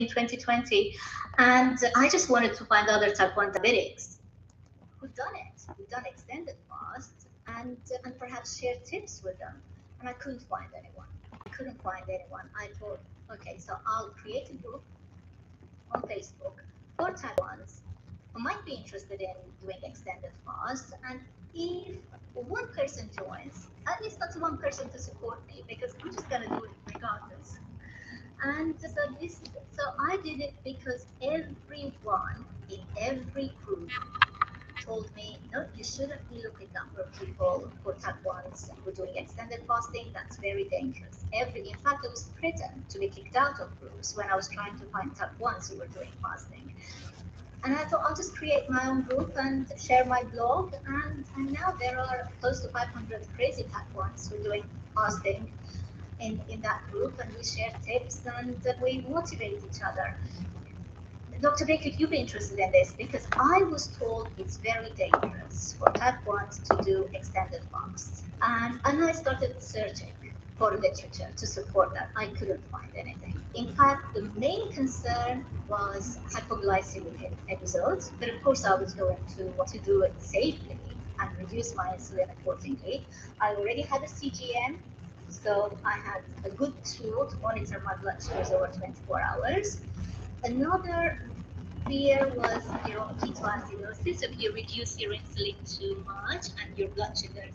2020, and I just wanted to find other type 1 diabetics who've done it, who've done extended fast, and perhaps share tips with them. And I couldn't find anyone. I couldn't find anyone. I thought, okay, so I'll create a group on Facebook for type 1s who might be interested in doing extended fast. And if one person joins, at least that's one person to support me because I'm just gonna do it regardless. And so I did it because everyone in every group told me, no, you shouldn't be looking out for people for type 1s who are doing extended fasting. That's very dangerous. In fact, I was threatened to be kicked out of groups when I was trying to find type 1s who were doing fasting. And I thought I'll just create my own group and share my blog. And now there are close to 500 crazy type 1s who are doing fasting in that group, and we share tips and we motivate each other. Dr. Baker, you'd be interested in this because I was told it's very dangerous for type 1s to do extended fasts. And I started searching for literature to support that. I couldn't find anything. In fact, the main concern was hypoglycemic episodes, but of course I was going to do it safely and reduce my insulin accordingly. I already had a CGM, so I had a good tool to monitor my blood sugars over 24 hours. Another fear was your own ketoacidosis. If you reduce your insulin too much and your blood sugars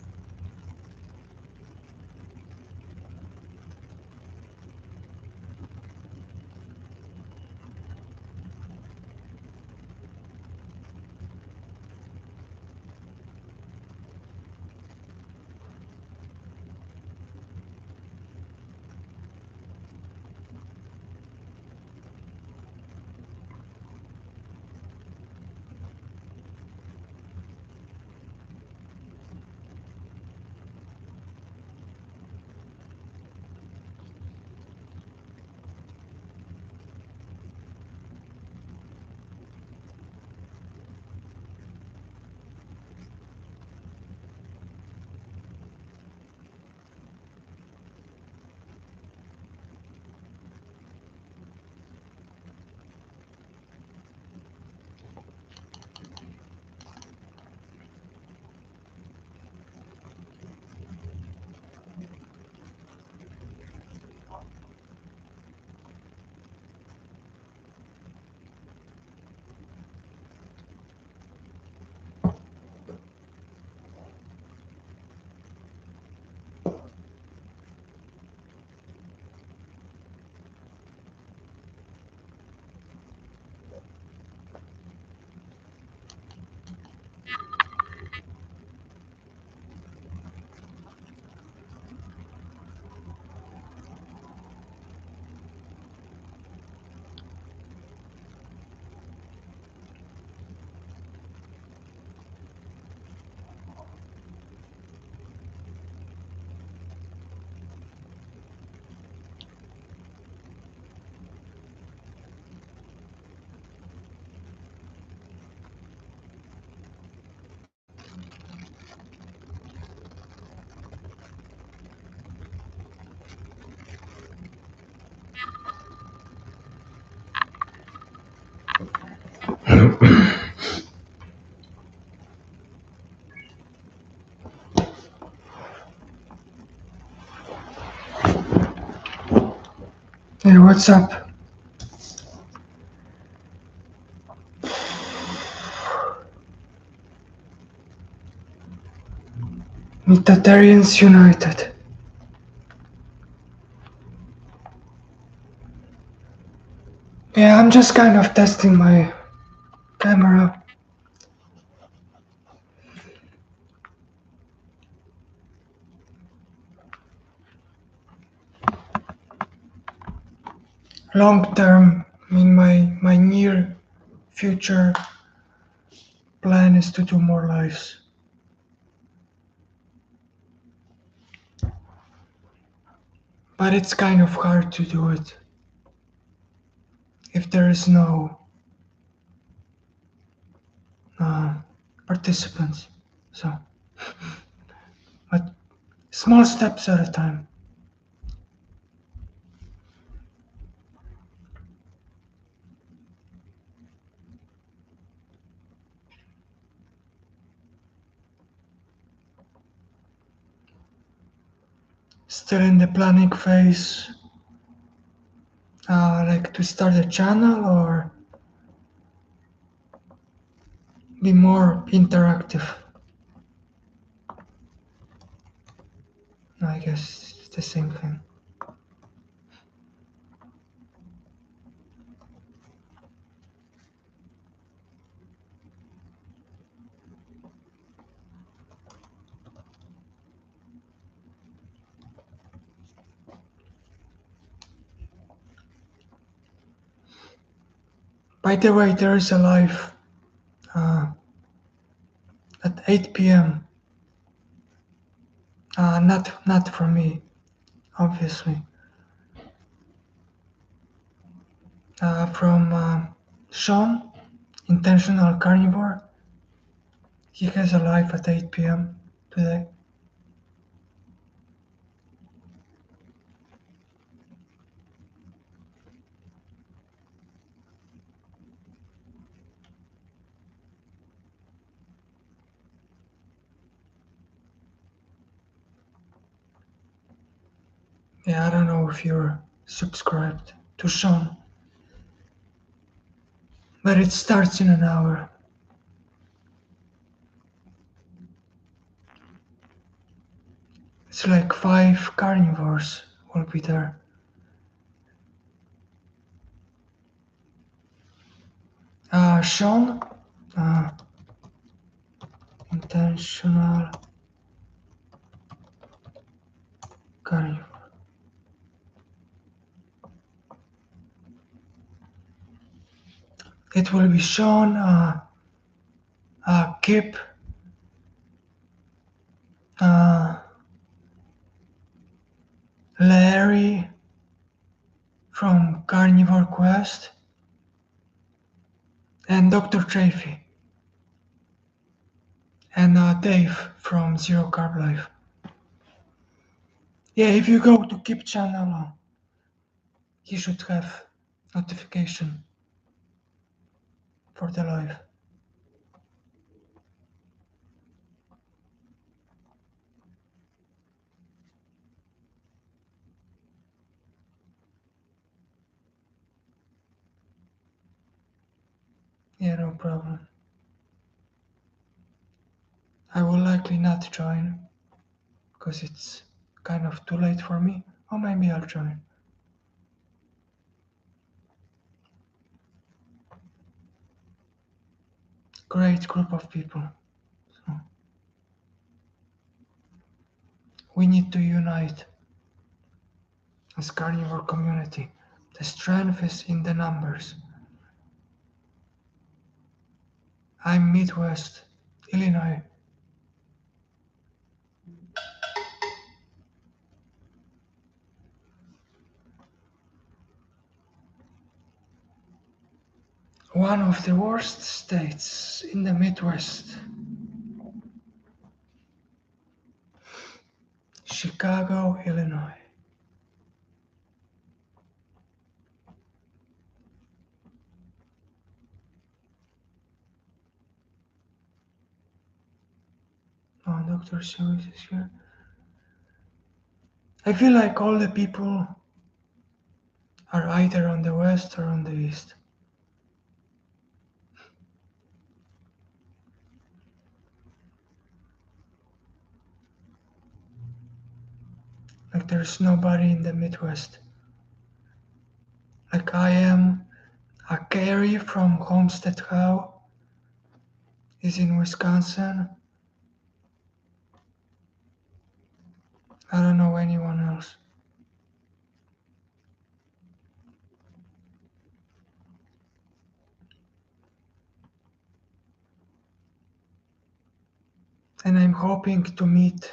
Hey, what's up? Vegetarians United. Yeah, I'm just kind of testing my camera. Long term, I mean, my near future plan is to do more lives. But it's kind of hard to do it if there is no participants. So, but small steps at a time. still in the planning phase, like to start a channel or be more interactive. I guess it's the same thing. By the way, there is a live at 8 p.m. Not from me, obviously. From Sean, Intentional Carnivore. He has a live at 8 p.m. today. Yeah, I don't know if you're subscribed to Sean, but it starts in an hour. It's like 5 carnivores will be there. Sean, Intentional Carnivore. It will be Sean, Kip, Larry from Carnivore Quest, and Dr. Chafee, and Dave from Zero Carb Life. Yeah, if you go to Kip channel, he should have notification for the live. Yeah, no problem. I will likely not join because it's kind of too late for me, or maybe I'll join. Great group of people. So we need to unite as carnivore community. The strength is in the numbers. I'm Midwest, Illinois. One of the worst states in the Midwest. Chicago, Illinois. Oh, Dr. Seuss is here. I feel like all the people are either on the west or on the east. Like there's nobody in the Midwest. Like I am. Carrie from Homestead How is in Wisconsin. I don't know anyone else. And I'm hoping to meet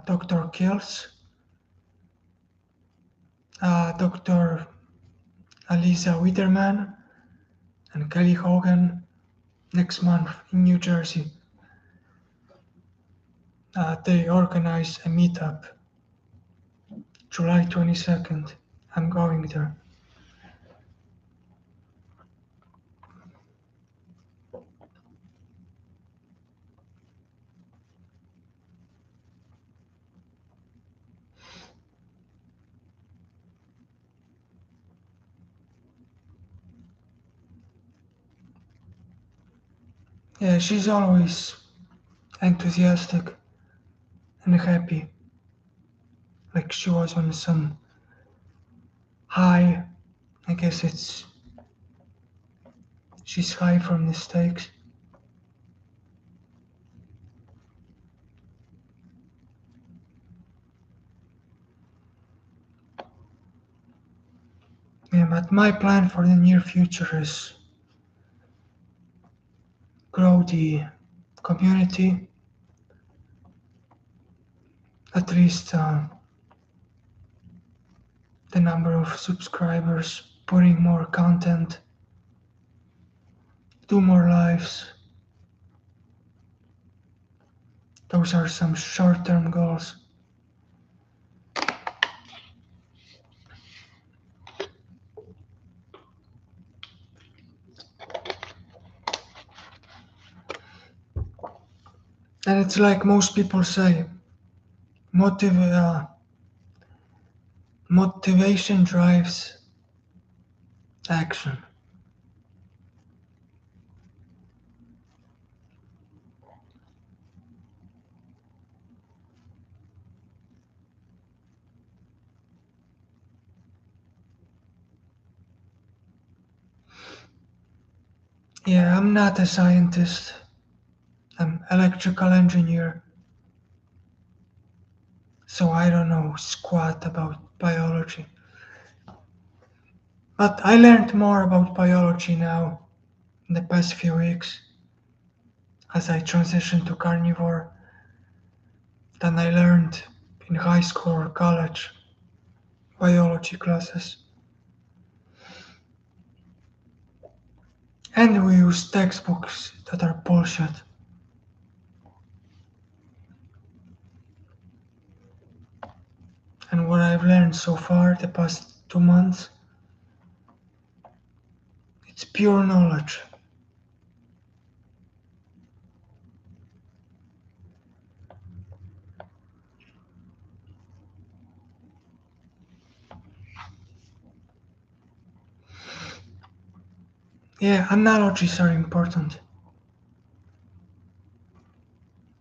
Dr. Kills, Dr. Alisa Widerman, and Kelly Hogan next month in New Jersey. They organize a meetup, July 22nd. I'm going there. Yeah, she's always enthusiastic and happy, like she was on some high. I guess she's high from mistakes. Yeah, but my plan for the near future is grow the community, at least the number of subscribers, putting more content, do more lives. Those are some short-term goals. And it's like most people say, motivation drives action. Yeah, I'm not a scientist. I'm electrical engineer, so I don't know squat about biology. But I learned more about biology now in the past few weeks as I transitioned to carnivore than I learned in high school or college biology classes. And we use textbooks that are bullshit. And what I've learned so far the past 2 months, it's pure knowledge. Yeah, analogies are important.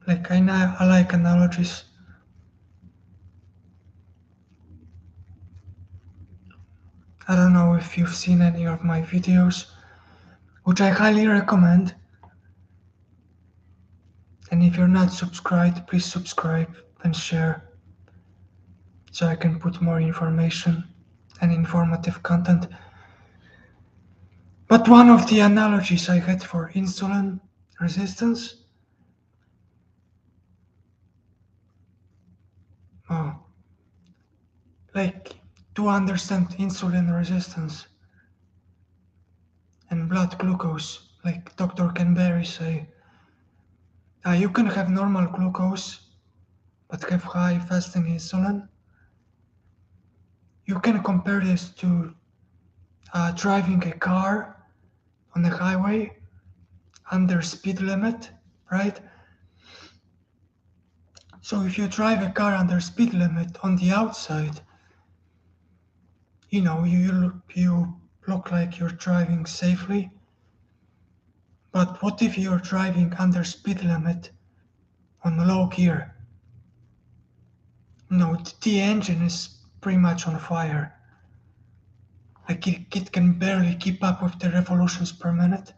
Like I like analogies. I don't know if you've seen any of my videos, which I highly recommend. And if you're not subscribed, please subscribe and share so I can put more information and informative content. But one of the analogies I had for insulin resistance, oh, like to understand insulin resistance and blood glucose, like Dr. Canberry say, you can have normal glucose but have high fasting insulin. You can compare this to driving a car on the highway under speed limit, right? So if you drive a car under speed limit on the outside, you look like you're driving safely. But what if you're driving under speed limit on low gear? No, the engine is pretty much on fire. Like it can barely keep up with the revolutions per minute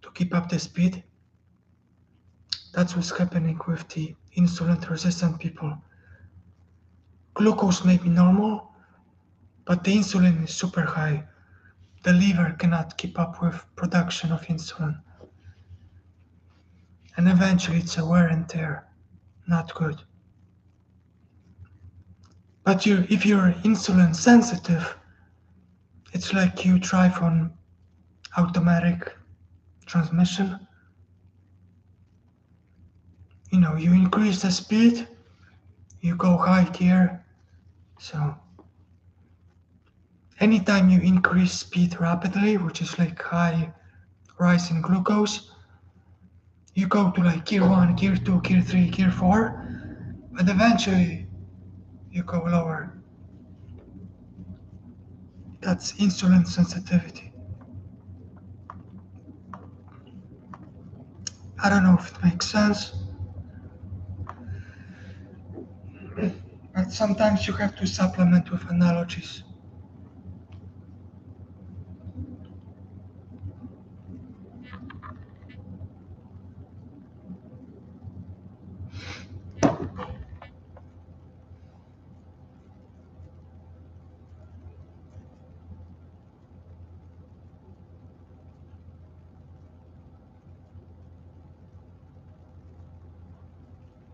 to keep up the speed. That's what's happening with the insulin resistant people. Glucose may be normal, but the insulin is super high. The liver cannot keep up with production of insulin. And eventually it's a wear and tear. Not good. But if you're insulin sensitive, it's like you drive on automatic transmission. You increase the speed, you go high gear. So anytime you increase speed rapidly, which is like high rise in glucose, you go to like gear 1, gear 2, gear 3, gear 4, and eventually you go lower. That's insulin sensitivity. I don't know if it makes sense, but sometimes you have to supplement with analogies.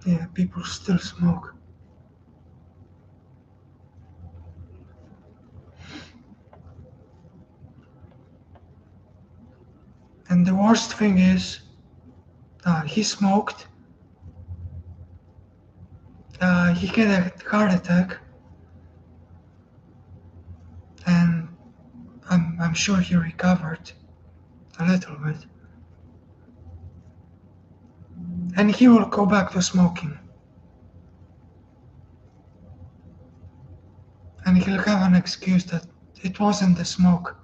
Yeah, people still smoke. And the worst thing is, he smoked, he had a heart attack, and I'm sure he recovered a little bit. And he will go back to smoking. And he'll have an excuse that it wasn't the smoke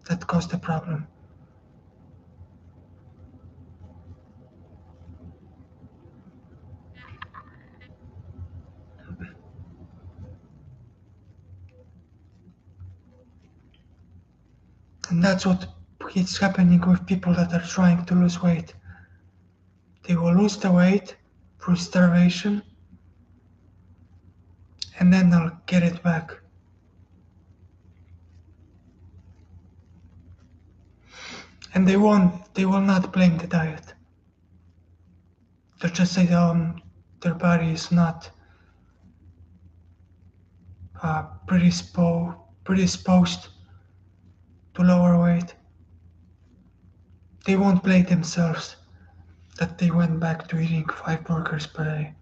that caused the problem. And that's what is happening with people that are trying to lose weight. They will lose the weight through starvation, and then they'll get it back. And they will not blame the diet. They'll just say their body is not predisposed to lower weight. They won't blame themselves that they went back to eating 5 burgers per day.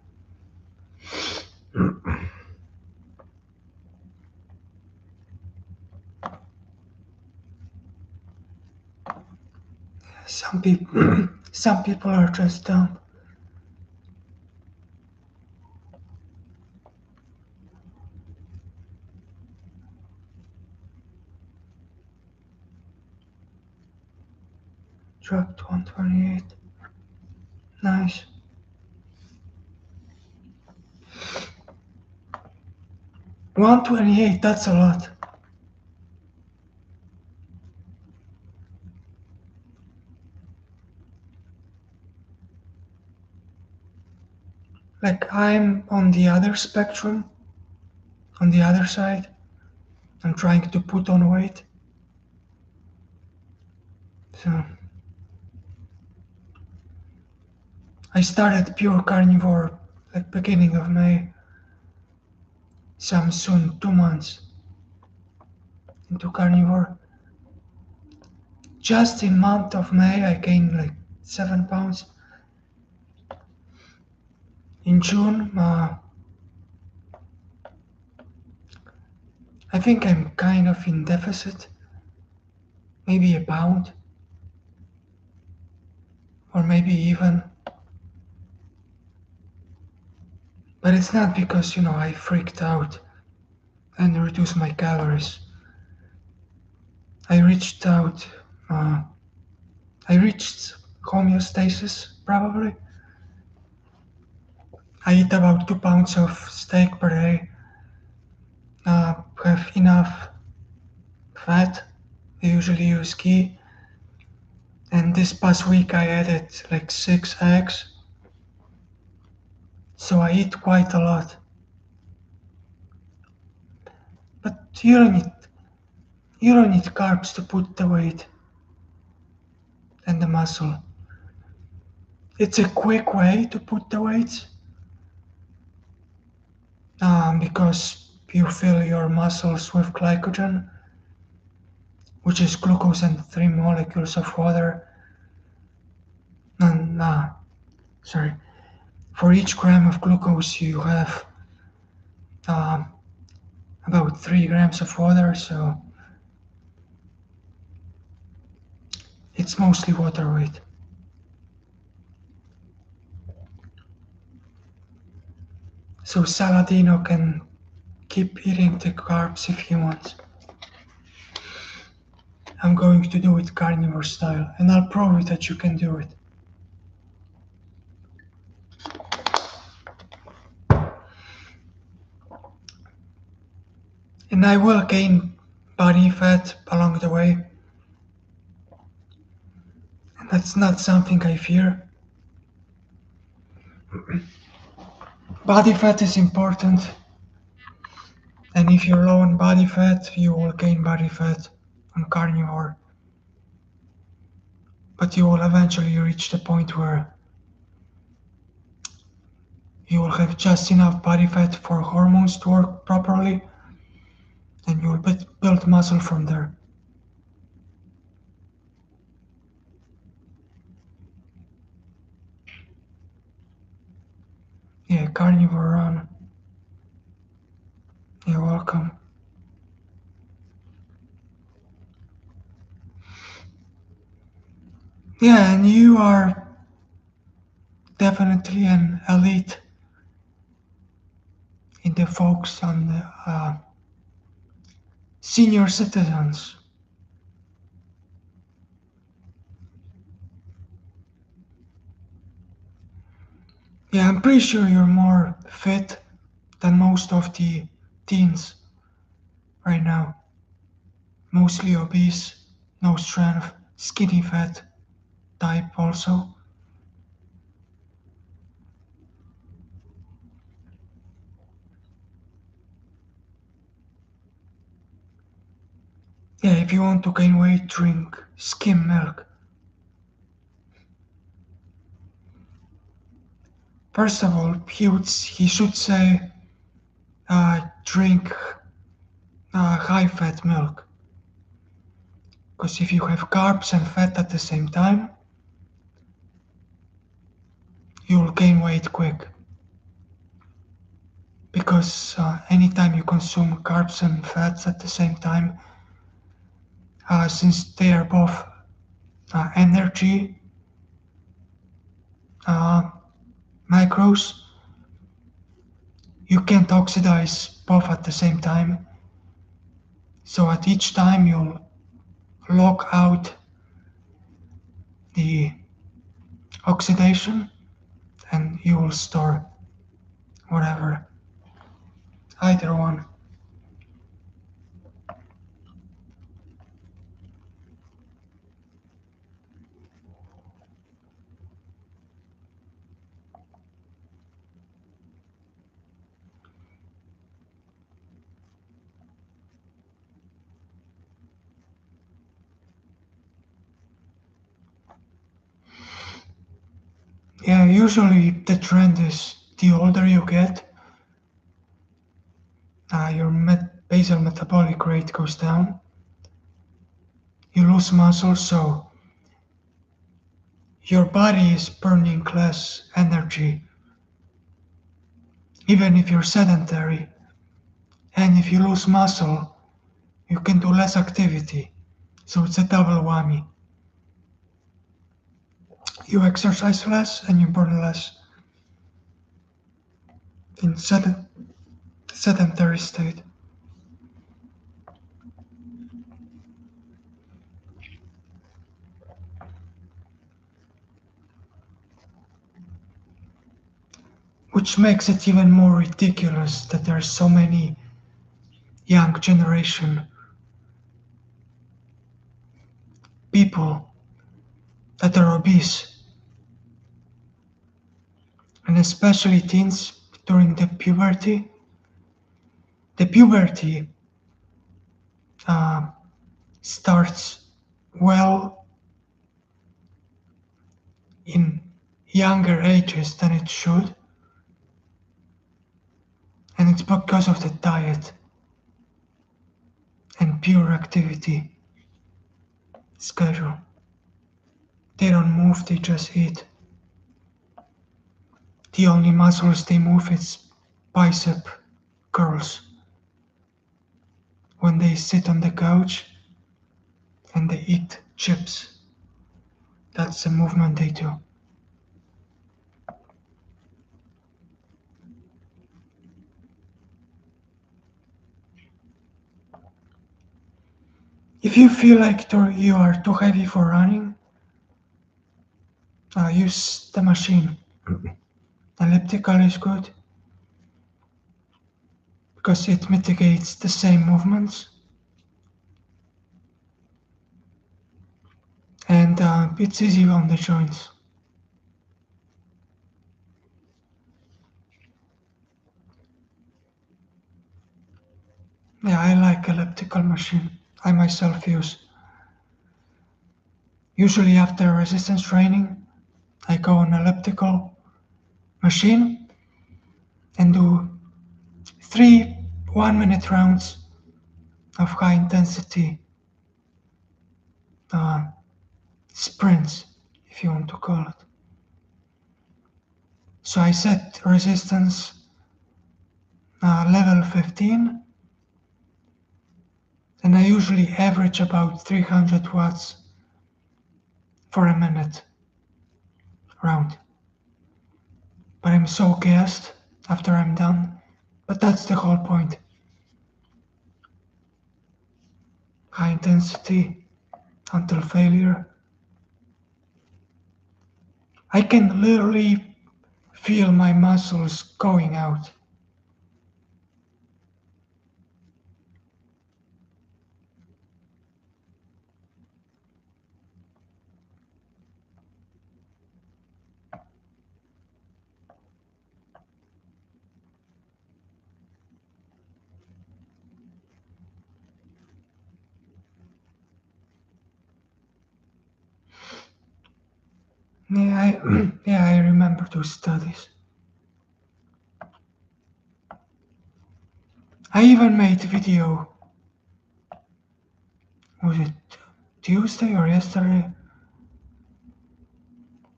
Some people are just dumb. Dropped 128. Nice. 128, that's a lot. Like, I'm on the other spectrum, on the other side. I'm trying to put on weight. So I started pure carnivore like beginning of May. So I'm soon 2 months into carnivore. Just in month of May I gained like 7 pounds. In June, I think I'm kind of in deficit. Maybe a pound. Or maybe even. But it's not because, I freaked out and reduced my calories. I reached out, I reached homeostasis probably. I eat about 2 pounds of steak per day, have enough fat. I usually use ghee. And this past week I added like 6 eggs. So I eat quite a lot. But you don't need carbs to put the weight and the muscle. It's a quick way to put the weight because you fill your muscles with glycogen, which is glucose and 3 molecules of water. And for each gram of glucose you have about 3 grams of water, so it's mostly water weight. So Saladino can keep eating the carbs if he wants. I'm going to do it carnivore style, and I'll prove that you can do it. And I will gain body fat along the way. And that's not something I fear. Body fat is important, and if you're low on body fat, you will gain body fat on carnivore. But you will eventually reach the point where you will have just enough body fat for hormones to work properly, and you will build muscle from there. Yeah, carnivore run. You're welcome. Yeah, and you are definitely an elite in the folks on the senior citizens. Yeah, I'm pretty sure you're more fit than most of the teens right now. Mostly obese, no strength, skinny fat type also. Yeah, if you want to gain weight, drink skim milk. First of all, he should say drink high fat milk. Because if you have carbs and fat at the same time, you'll gain weight quick. Because anytime you consume carbs and fats at the same time, since they are both energy uh, macros, you can't oxidize both at the same time. So at each time you'll lock out the oxidation and you will store whatever, either one. Yeah, usually the trend is the older you get, your basal metabolic rate goes down, you lose muscle, so your body is burning less energy, even if you're sedentary. And if you lose muscle, you can do less activity. So it's a double whammy. You exercise less and you burn less in sedentary state. Which makes it even more ridiculous that there are so many young generation people that are obese, and especially teens during the puberty. The puberty uh, starts well in younger ages than it should, and it's because of the diet and pure activity schedule. They don't move, they just eat. The only muscles they move is bicep curls when they sit on the couch and they eat chips. That's the movement they do. If you feel like you are too heavy for running, use the machine. Elliptical is good. because it mitigates the same movements. And it's easy on the joints. Yeah, I like elliptical machine. I myself use. Usually after resistance training, I go on elliptical machine and do 3 1-minute rounds of high intensity uh, sprints, if you want to call it. So I set resistance level 15, and I usually average about 300 watts for a minute round. But I'm so gassed after I'm done. But that's the whole point. High intensity until failure. I can literally feel my muscles going out. Yeah, I remember those studies. I even made a video. Was it Tuesday or yesterday?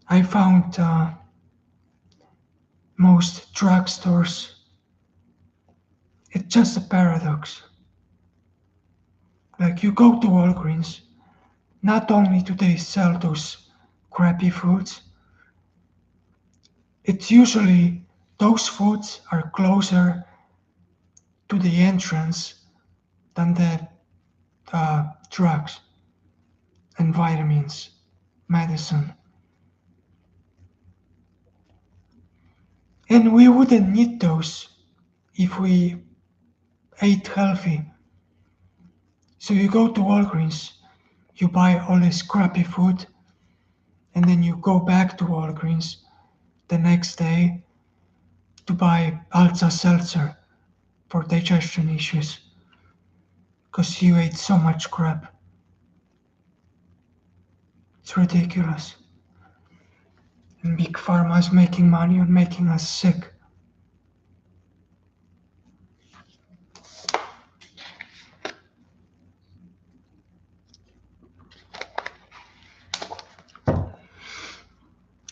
I found most drugstores. It's just a paradox. Like you go to Walgreens, not only do they sell those crappy foods, it's usually those foods are closer to the entrance than the drugs and vitamins, medicine. And we wouldn't need those if we ate healthy. So you go to Walgreens, you buy all this crappy food, and then you go back to Walgreens the next day to buy Alka-Seltzer for digestion issues because you ate so much crap. It's ridiculous. And Big Pharma is making money on making us sick.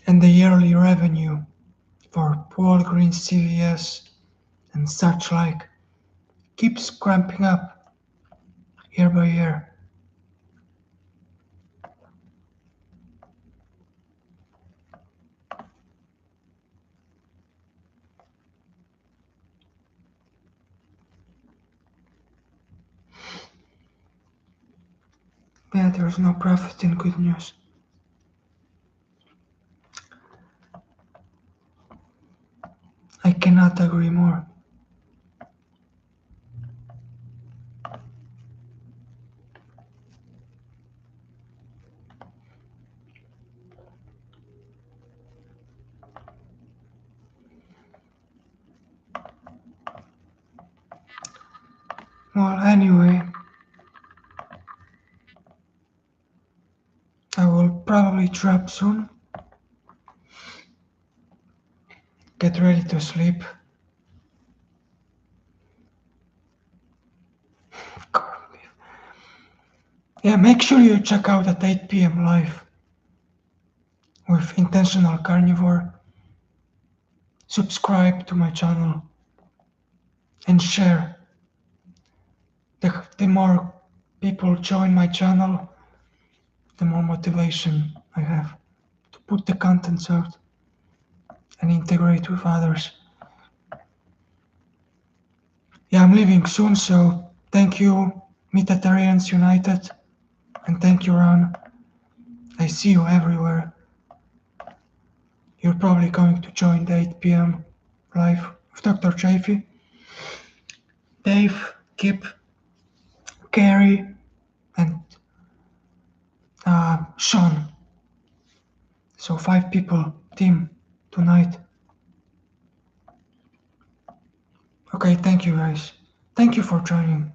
And the yearly revenue for Walgreens, CVS, and such like keeps cramping up year by year. Yeah, there's no profit in good news. I cannot agree more. Well, anyway, I will probably drop soon. Get ready to sleep. Yeah, make sure you check out at 8 p.m. live with Intentional Carnivore. Subscribe to my channel and share. The more people join my channel, the more motivation I have to put the contents out and integrate with others. Yeah, I'm leaving soon, so thank you, Metatarians United, and thank you, Ron. I see you everywhere. You're probably going to join the 8 p.m. live with Dr. Chafee. Dave, Kip, Gary, and Sean. So 5 people team tonight. Okay, thank you guys. Thank you for joining.